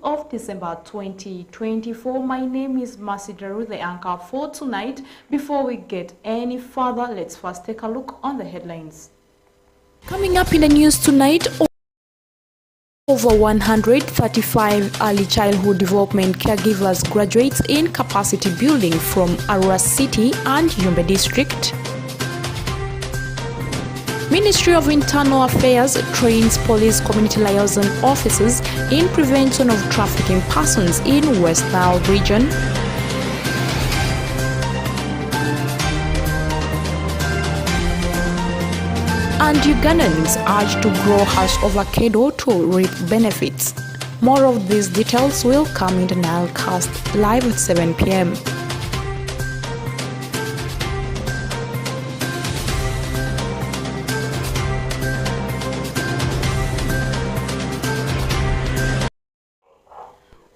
of December 2024. My name is Mercy Daru, the anchor for tonight. Before we get any further, let's first take a look on the headlines. Coming up in the news tonight, over 135 early childhood development caregivers graduates in capacity building from Arua City and Yumbe District. Ministry of Internal Affairs trains police community liaison officers in prevention of trafficking persons in West Nile region. And Ugandans urged to grow hash avocado to reap benefits. More of these details will come in the NILE cast live at 7 p.m.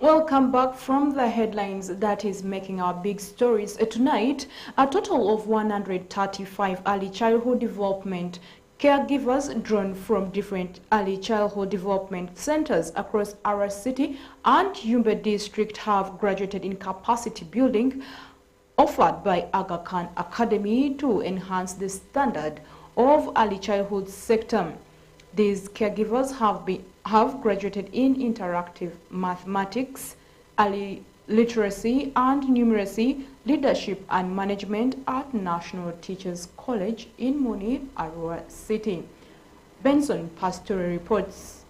Welcome back from the headlines that is making our big stories. Tonight, a total of 135 early childhood development caregivers drawn from different early childhood development centers across our city and Yumbe district have graduated in capacity building offered by Aga Khan Academy to enhance the standard of early childhood sector. These caregivers have graduated in interactive mathematics, early literacy and numeracy, leadership and management at National Teachers College in Muni, Arua City. Benson Pastore reports.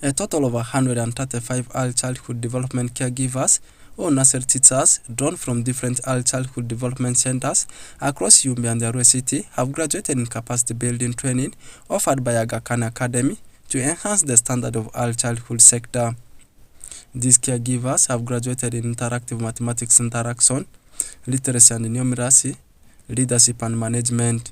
A total of 135 early childhood development caregivers or nursery teachers drawn from different early childhood development centers across Yumbe and Arua City have graduated in capacity building training offered by Aga Khan Academy to enhance the standard of early childhood sector. These caregivers have graduated in interactive mathematics interaction, literacy and numeracy, leadership and management.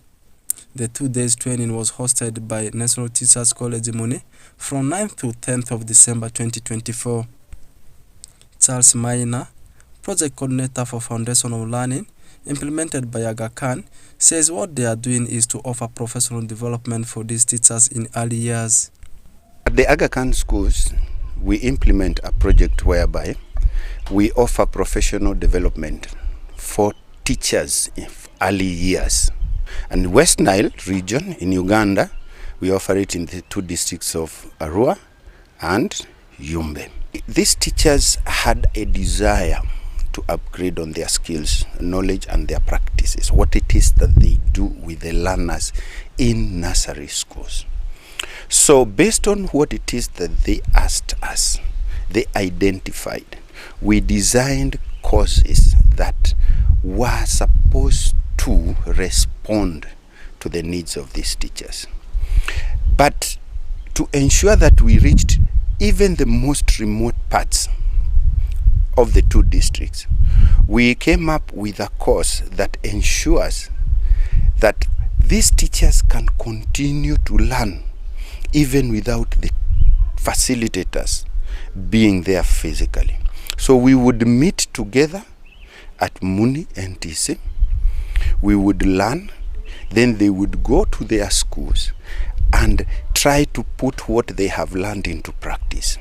The 2 days training was hosted by National Teachers College Muni from 9th to 10th of December 2024. Charles Maina, project coordinator for foundational learning implemented by Aga Khan, says what they are doing is to offer professional development for these teachers in early years. At the Aga Khan schools, we implement a project whereby we offer professional development for teachers in early years. And West Nile region in Uganda, we offer it in the 2 districts of Arua and Yumbe. These teachers had a desire to upgrade on their skills, knowledge and their practices, what it is that they do with the learners in nursery schools. So based on what it is that they asked us, they identified, we designed courses that were supposed to respond to the needs of these teachers. But to ensure that we reached even the most remote parts of the 2 districts, we came up with a course that ensures that these teachers can continue to learn even without the facilitators being there physically. So we would meet together at Muni NTC, we would learn, then they would go to their schools and try to put what they have learned into practice.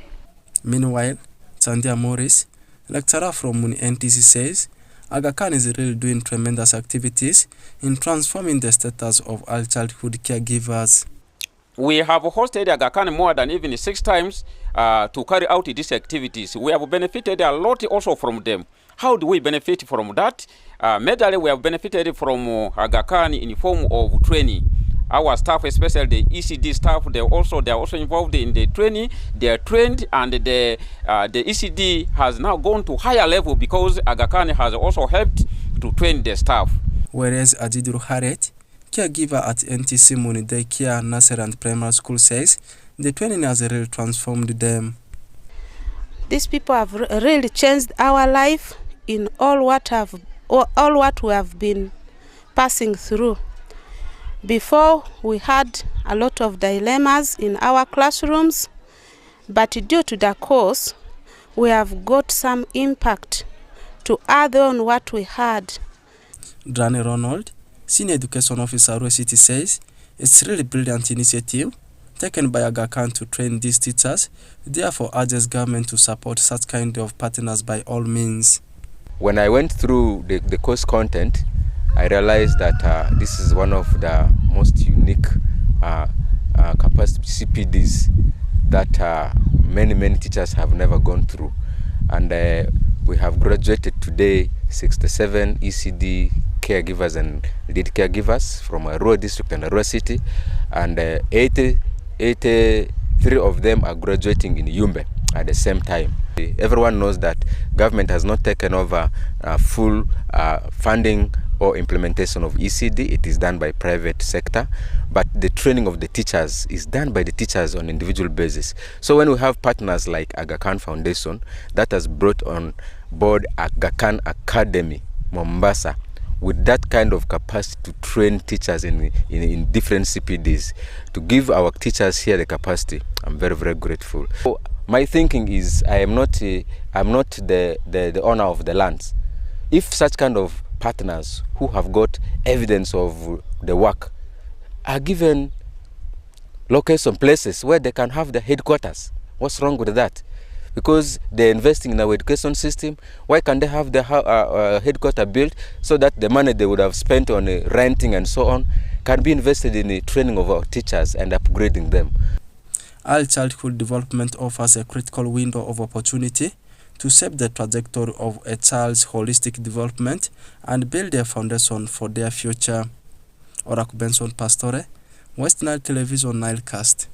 Meanwhile, Sandia Morris, lecturer from Muni NTC, says Aga Khan is really doing tremendous activities in transforming the status of early childhood caregivers. We have hosted Aga Khan more than even 6 times to carry out these activities. We have benefited a lot also from them. How do we benefit from that? Majorly we have benefited from Aga Khan in the form of training. Our staff, especially the ECD staff, they are also involved in the training. They are trained, and the ECD has now gone to higher level because Aga Khan has also helped to train the staff. Whereas Ajidru Haret, caregiver at NTC Muni Daycare Nursery and Primary School, says the training has really transformed them. These people have really changed our life in all what we have been passing through. Before, we had a lot of dilemmas in our classrooms, but due to the course, we have got some impact to add on what we had. Drane Ronald, Senior Education Officer, Arua City, says it's really brilliant initiative taken by Aga Khan to train these teachers, therefore urges government to support such kind of partners by all means. When I went through the course content, I realized that this is one of the most unique capacity CPDs that many teachers have never gone through. And we have graduated today 67 ECD caregivers and lead caregivers from a rural district and a rural city, and 83 of them are graduating in Yumbe at the same time. Everyone knows that government has not taken over full funding or implementation of ECD. It is done by private sector, but the training of the teachers is done by the teachers on individual basis. So when we have partners like Aga Khan Foundation that has brought on board Aga Khan Academy, Mombasa, with that kind of capacity to train teachers in different CPDs, to give our teachers here the capacity, I'm very grateful. So my thinking is I'm not the owner of the lands. If such kind of partners who have got evidence of the work are given location places where they can have their headquarters, what's wrong with that? Because they're investing in our education system, why can't they have their headquarters built so that the money they would have spent on renting and so on can be invested in the training of our teachers and upgrading them? Early childhood development offers a critical window of opportunity to shape the trajectory of a child's holistic development and build a foundation for their future. Oraku Benson Pastore, West Nile Television Nilecast.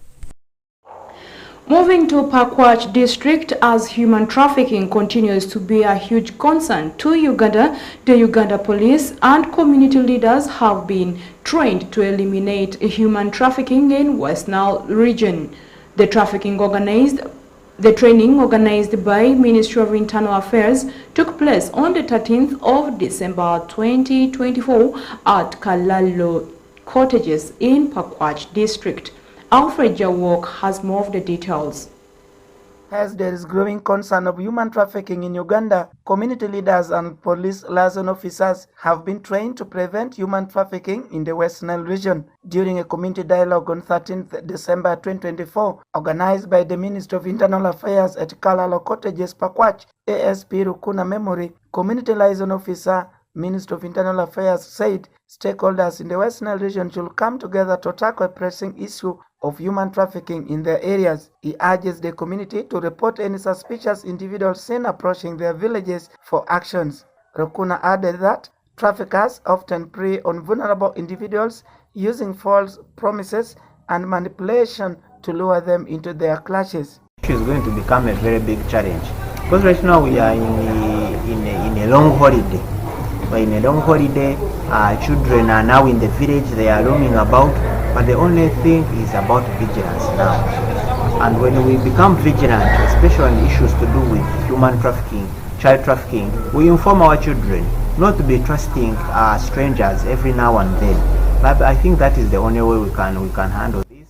Moving to Pakwach district, as human trafficking continues to be a huge concern to Uganda, the Uganda police and community leaders have been trained to eliminate human trafficking in West Nile region. The training organized by Ministry of Internal Affairs took place on the 13th of December 2024 at Kalalo Cottages in Pakwach district. Alfred Jawok has more of the details. As there is growing concern of human trafficking in Uganda, community leaders and police liaison officers have been trained to prevent human trafficking in the West Nile region. During a community dialogue on 13th December 2024, organized by the Ministry of Internal Affairs at Kalalo Cottages, Pakwach, ASP Rukuna Memory, community liaison officer, Ministry of Internal Affairs said stakeholders in the West Nile region should come together to tackle a pressing issue of human trafficking in their areas. He urges the community to report any suspicious individuals seen approaching their villages for actions. Rukuna added that traffickers often prey on vulnerable individuals using false promises and manipulation to lure them into their clutches. It is going to become a very big challenge because right now we are in a long holiday. But in a long holiday, children are now in the village, they are roaming about, but the only thing is about vigilance now. And when we become vigilant, especially on issues to do with human trafficking, child trafficking, we inform our children not to be trusting strangers every now and then. But I think that is the only way we can handle this.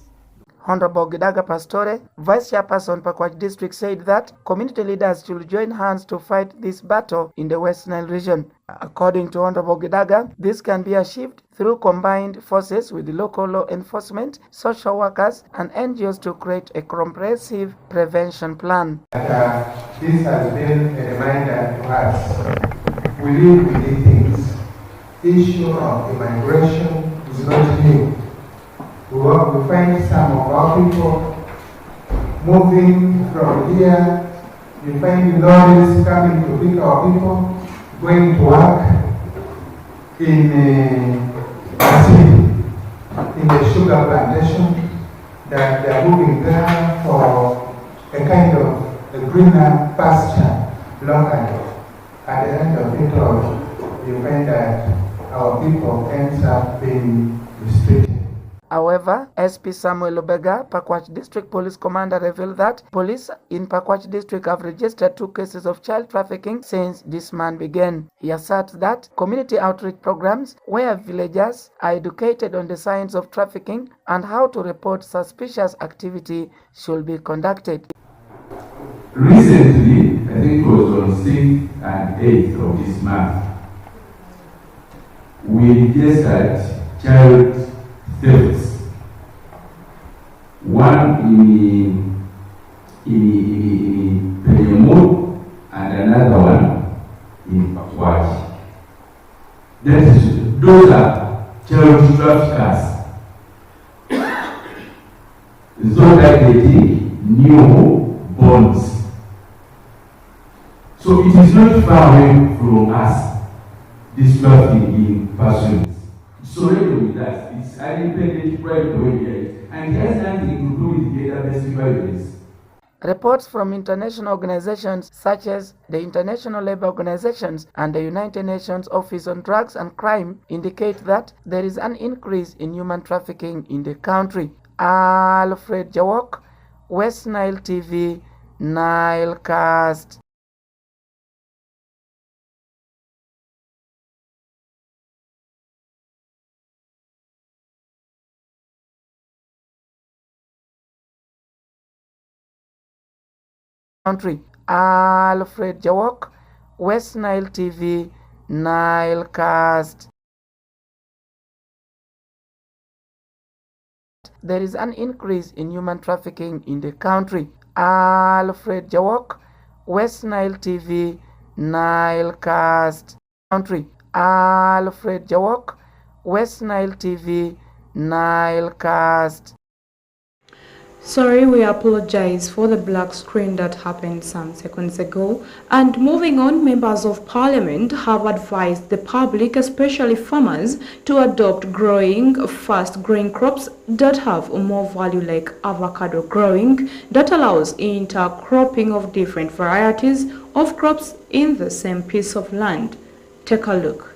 Honorable Gidaga Pastore, Vice Chairperson Pakwach District, said that community leaders should join hands to fight this battle in the West Nile region. According to Honorable Gidaga, this can be achieved through combined forces with the local law enforcement, social workers, and NGOs to create a comprehensive prevention plan. This has been a reminder to us. We live with these things. The issue of immigration is not new. We find some of our people moving from here. We find lorries coming to pick our people, going to work in the sugar plantation, that they are moving there for a kind of a greener pasture locally. At the end of it all, you find that our people ends up being restricted. However, SP Samuel Obega, Pakwach District Police Commander, revealed that police in Pakwach District have registered 2 cases of child trafficking since this month began. He asserts that community outreach programs where villagers are educated on the signs of trafficking and how to report suspicious activity should be conducted. Recently, I think it was on 6th and 8th of this month, we registered child thefts one in Penyemut and another one in Pakwaji. Those are child traffickers. So that they take new bonds. So it is not far away from us, this trafficking in persons. So with that, it's an independent private organization and it has nothing to do with gender based violence. Reports from international organizations such as the International Labour Organizations and the United Nations Office on Drugs and Crime indicate that there is an increase in human trafficking in the country. Alfred Jawok, West Nile TV, Nilecast. Alfred Jawok, West Nile TV, Nilecast. There is an increase in human trafficking in the country. Alfred Jawok, West Nile TV, Nilecast. Alfred Jawok, West Nile TV, Nilecast. Sorry, we apologize for the black screen that happened some seconds ago. And moving on, members of parliament have advised the public, especially farmers, to adopt fast-growing crops that have more value, like avocado growing, that allows intercropping of different varieties of crops in the same piece of land. Take a look.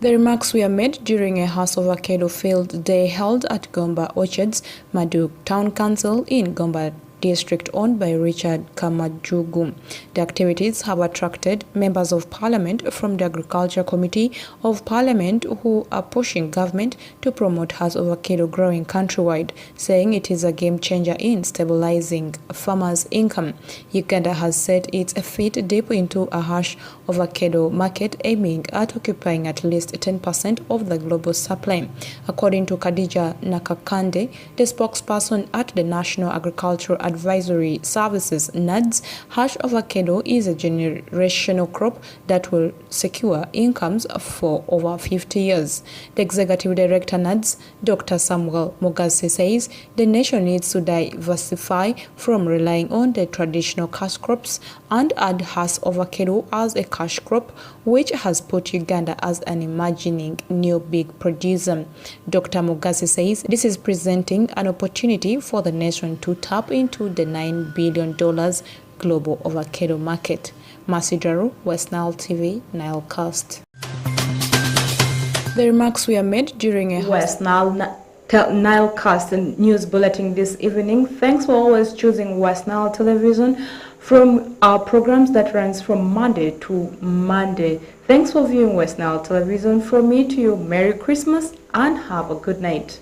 The remarks were made during a House Avocado Field Day held at Gomba Orchards, Maduk Town Council in Gomba District, owned by Richard Kamajugu. The activities have attracted members of parliament from the Agriculture Committee of Parliament who are pushing government to promote hash avocado growing countrywide, saying it is a game changer in stabilizing farmers' income. Uganda has set its feet deep into a hash avocado market, aiming at occupying at least 10% of the global supply. According to Khadija Nakakande, the spokesperson at the National Agricultural Advisory Services NADS, hash avocado is a generational crop that will secure incomes for over 50 years. The Executive Director NADS, Dr. Samuel Mugase, says the nation needs to diversify from relying on the traditional cash crops and add hash avocado as a cash crop, which has put Uganda as an emerging new big producer. Dr. Mugase says this is presenting an opportunity for the nation to tap into the $9 billion global avocado market. Masidaru, West Nile TV, Nilecast. The remarks were made during a West Nilecast and news bulletin this evening. Thanks for always choosing West Nile Television from our programs that runs from Monday to Monday. Thanks for viewing West Nile Television. From me to you, Merry Christmas and have a good night.